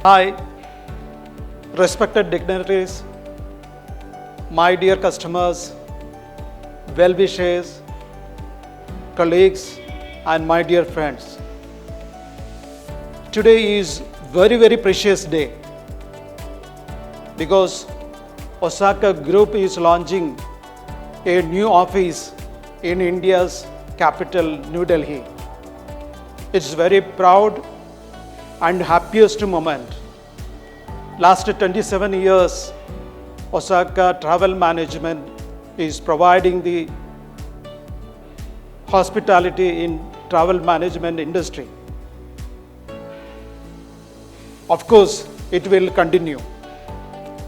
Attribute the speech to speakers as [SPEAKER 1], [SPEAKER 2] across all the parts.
[SPEAKER 1] Hi, respected dignitaries, my dear customers, well-wishers, colleagues, and my dear friends. Today is very precious day because Osaka Group is launching a new office in India's capital, New Delhi. It's very proud and happiest moment. Last 27 years, Osaka Travel Management is providing the hospitality in travel management industry. Of course, it will continue.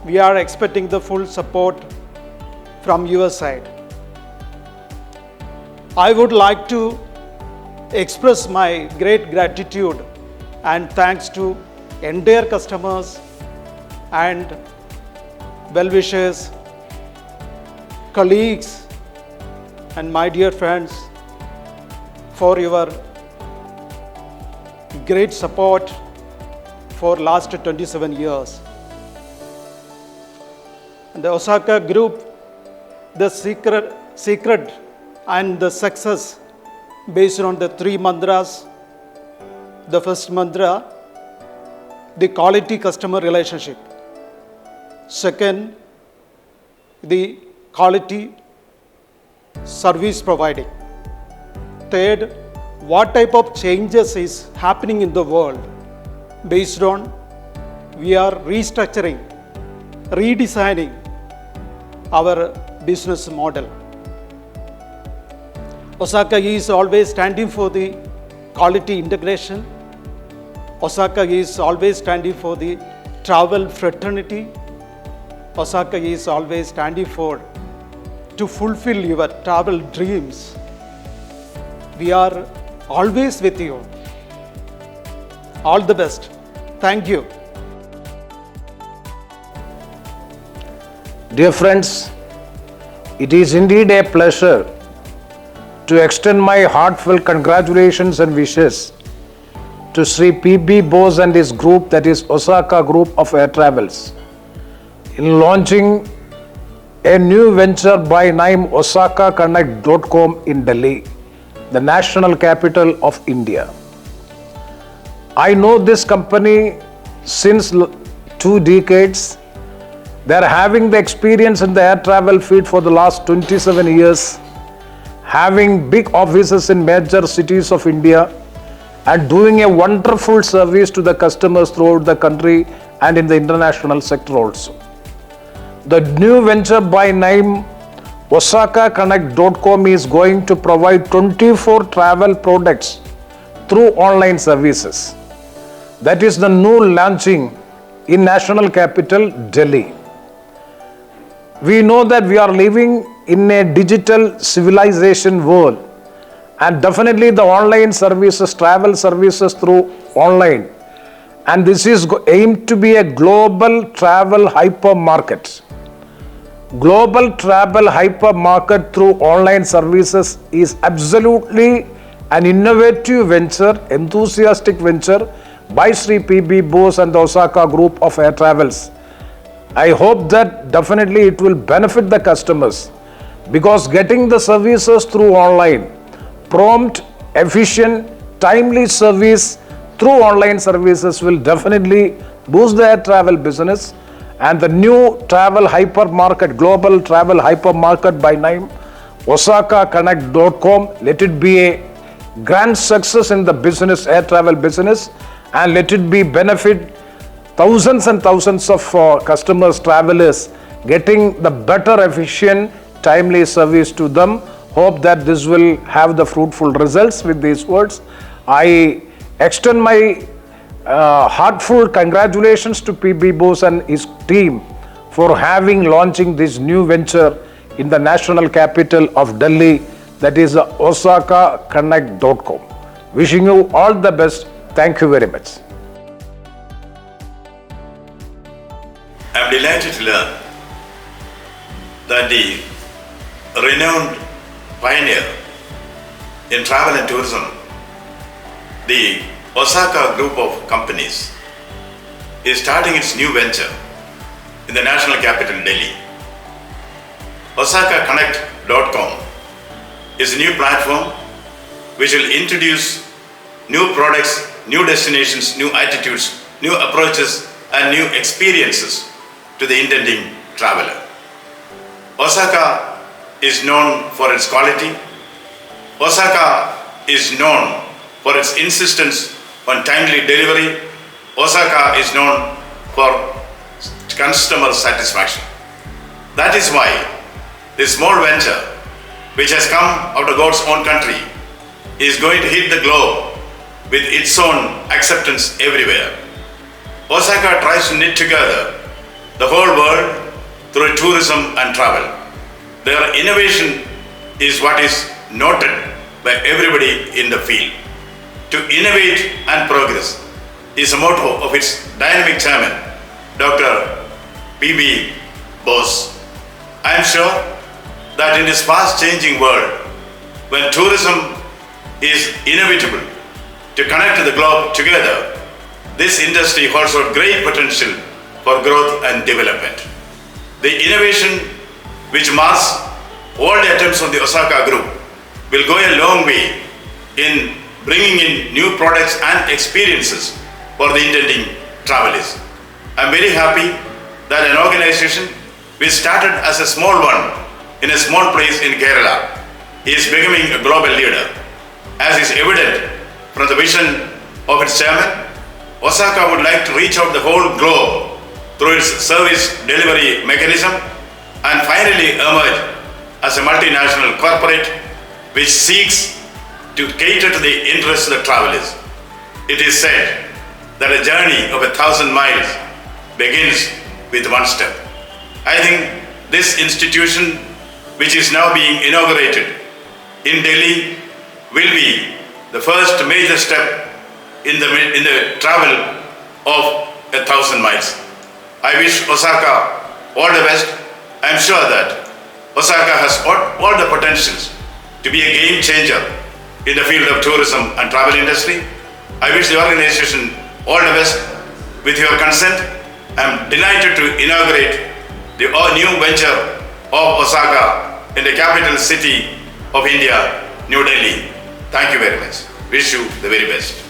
[SPEAKER 1] We are expecting the full support from your side. I would like to express my great gratitude and thanks to entire customers and well-wishers, colleagues, and my dear friends for your great support for last 27 years. And the Osaka Group, the secret and the success based on the three mantras. The first mantra, the quality customer relationship. Second, the quality service providing. Third, what type of changes is happening in the world based on we are restructuring, redesigning our business model. Osaka is always standing for the quality integration. Osaka is always standing for the travel fraternity. Osaka is always standing for to fulfill your travel dreams. We are always with you. All the best. Thank you.
[SPEAKER 2] Dear friends, it is indeed a pleasure to extend my heartfelt congratulations and wishes to Sri P.B. Bose and his group, that is Osaka Group of Air Travels, in launching a new venture by name OsakaConnect.com in Delhi, the national capital of India. I know this company since 2 decades. They are having the experience in the air travel field for the last 27 years, having big offices in major cities of India and doing a wonderful service to the customers throughout the country and in the international sector also. The new venture by name OsakaConnect.com is going to provide 24 travel products through online services. That is the new launching in national capital Delhi. We know that we are living in a digital civilization world, and definitely the online services, travel services through online, and this is aimed to be a global travel hypermarket. Global travel hypermarket through online services is absolutely an innovative venture, enthusiastic venture by Sri P.B. Bose and the Osaka Group of Air Travels. I hope that definitely it will benefit the customers, because getting the services through online, prompt, efficient, timely service through online services will definitely boost the air travel business. And the new travel hypermarket, global travel hypermarket by name OsakaConnect.com, let it be a grand success in the business, air travel business, and let it be benefit thousands and thousands of customers, travelers, getting the better, efficient, timely service to them. Hope that this will have the fruitful results. With these words, I extend my heartfelt congratulations to P.B. Bose and his team for launching this new venture in the national capital of Delhi, that is OsakaConnect.com. Wishing you all the best. Thank you very much.
[SPEAKER 3] I am delighted to learn that the renowned pioneer in travel and tourism, the Osaka group of companies, is starting its new venture in the national capital, Delhi. OsakaConnect.com is a new platform which will introduce new products, new destinations, new attitudes, new approaches, and new experiences to the intending traveler. Osaka is known for its quality. Osaka is known for its insistence on timely delivery. Osaka is known for customer satisfaction. That is why this small venture, which has come out of God's own country, is going to hit the globe with its own acceptance everywhere. Osaka tries to knit together the whole world through tourism and travel. Their innovation is what is noted by everybody in the field. To innovate and progress is a motto of its dynamic chairman, Dr. P.B. Bose. I am sure that in this fast-changing world, when tourism is inevitable to connect the globe together, this industry holds out great potential for growth and development. The innovation which marks all the attempts of the Osaka Group will go a long way in bringing in new products and experiences for the intending travelers. I am very happy that an organization which started as a small one in a small place in Kerala is becoming a global leader. As is evident from the vision of its chairman, Osaka would like to reach out the whole globe through its service delivery mechanism and finally emerge as a multinational corporate which seeks to cater to the interests of the travelers. It is said that a journey of 1,000 miles begins with one step. I think this institution, which is now being inaugurated in Delhi, will be the first major step in the travel of 1,000 miles. I wish Osaka all the best. I am sure that Osaka has all the potentials to be a game changer in the field of tourism and travel industry. I wish the organization all the best. With your consent, I am delighted to inaugurate the new venture of Osaka in the capital city of India, New Delhi. Thank you very much. Wish you the very best.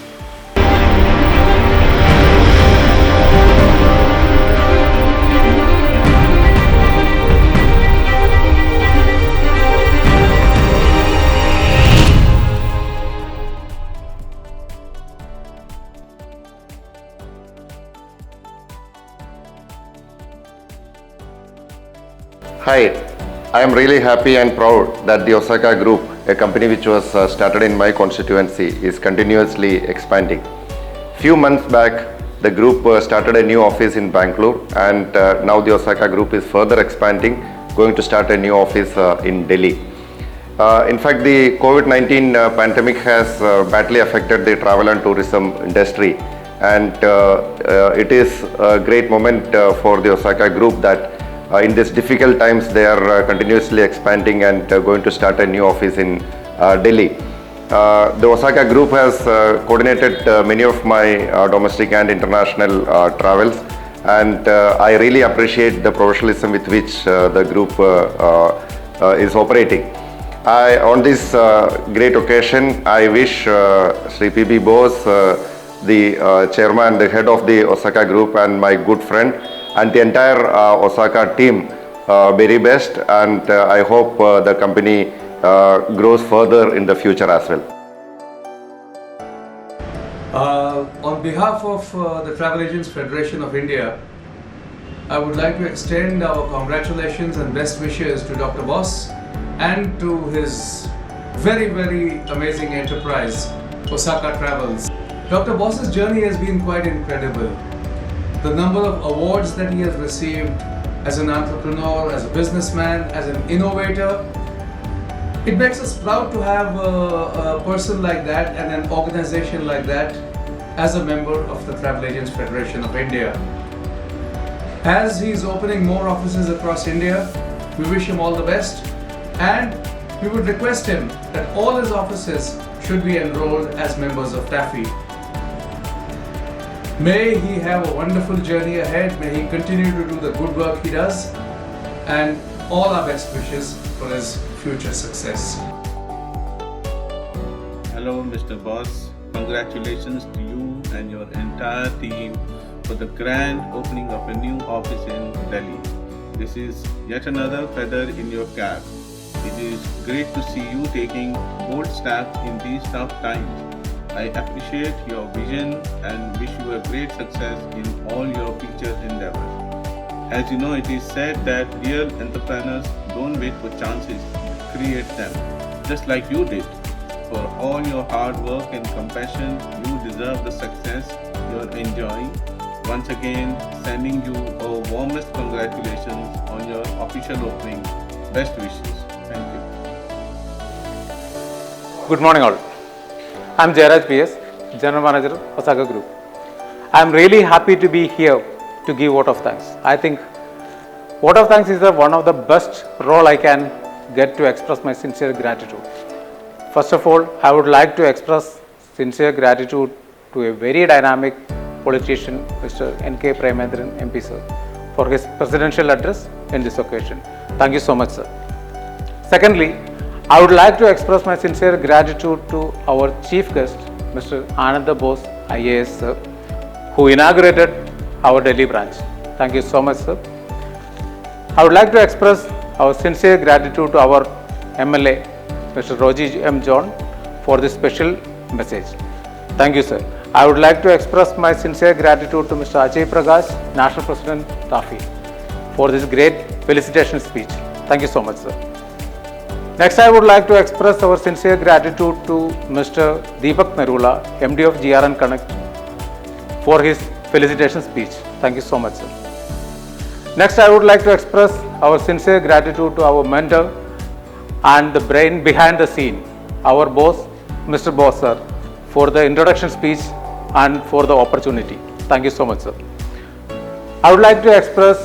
[SPEAKER 4] Hi, I am really happy and proud that the Osaka Group, a company which was started in my constituency, is continuously expanding. Few months back, the group started a new office in Bangalore, and now the Osaka Group is further expanding, going to start a new office in Delhi. In fact, the COVID-19 pandemic has badly affected the travel and tourism industry, and it is a great moment for the Osaka Group that in these difficult times they are continuously expanding and going to start a new office in Delhi. The Osaka Group has coordinated many of my domestic and international travels, and I really appreciate the professionalism with which the group is operating. On this great occasion, I wish Sri P.B. Bose, the chairman, the head of the Osaka Group, and my good friend, and the entire Osaka team very best, and I hope the company grows further in the future as well.
[SPEAKER 5] On behalf of the Travel Agents Federation of India, I would like to extend our congratulations and best wishes to Dr. Bose and to his very, very amazing enterprise, Osaka Travels. Dr. Bose's journey has been quite incredible. The number of awards that he has received as an entrepreneur, as a businessman, as an innovator, it makes us proud to have a person like that and an organization like that as a member of the Travel Agents Federation of India. As he is opening more offices across India, we wish him all the best, and we would request him that all his offices should be enrolled as members of TAFI. May he have a wonderful journey ahead. May he continue to do the good work he does. And all our best wishes for his future success.
[SPEAKER 6] Hello, Mr. Boss. Congratulations to you and your entire team for the grand opening of a new office in Delhi. This is yet another feather in your cap. It is great to see you taking bold steps in these tough times. I appreciate your vision and wish you a great success in all your future endeavors. As you know, it is said that real entrepreneurs don't wait for chances, create them, just like you did. For all your hard work and compassion, you deserve the success you are enjoying. Once again, sending you our warmest congratulations on your official opening. Best wishes. Thank you.
[SPEAKER 7] Good morning all. I am Jairaj PS, General Manager, Osaka Group. I am really happy to be here to give vote of thanks. I think vote of thanks is one of the best role I can get to express my sincere gratitude. First of all, I would like to express sincere gratitude to a very dynamic politician, Mr. N.K. Premendran MP sir, for his presidential address in this occasion. Thank you so much, sir. Secondly, I would like to express my sincere gratitude to our chief guest, Mr. Ananda Bose, IAS sir, who inaugurated our Delhi branch. Thank you so much, sir. I would like to express our sincere gratitude to our MLA, Mr. Roji M. John, for this special message. Thank you, sir. I would like to express my sincere gratitude to Mr. Ajay Prakash, National President, TAFE, for this great felicitation speech. Thank you so much, sir. Next, I would like to express our sincere gratitude to Mr. Deepak Narula, MD of GRN Connect, for his felicitation speech. Thank you so much, sir. Next, I would like to express our sincere gratitude to our mentor and the brain behind the scene, our boss, Mr. Bose sir, for the introduction speech and for the opportunity. Thank you so much, sir. I would like to express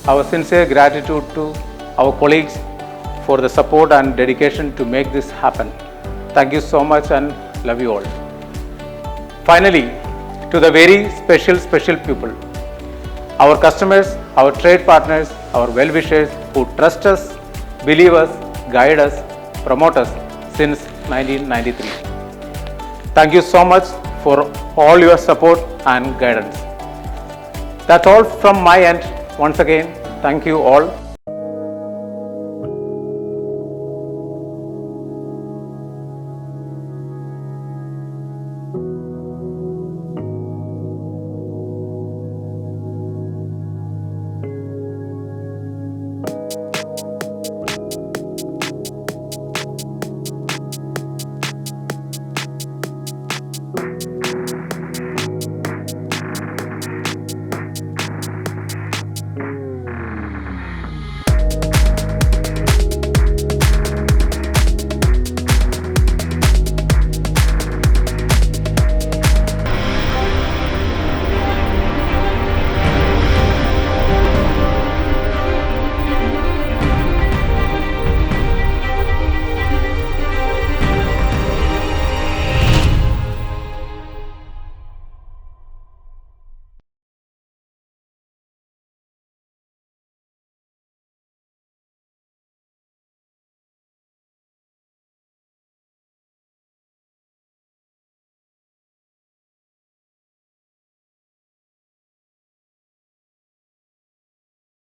[SPEAKER 7] our sincere gratitude to our colleagues for the support and dedication to make this happen. Thank you so much and love you all. Finally, to the very special people, our customers, our trade partners, our well-wishers who trust us, believe us, guide us, promote us since 1993. Thank you so much for all your support and guidance. That's all from my end. Once again, thank you all.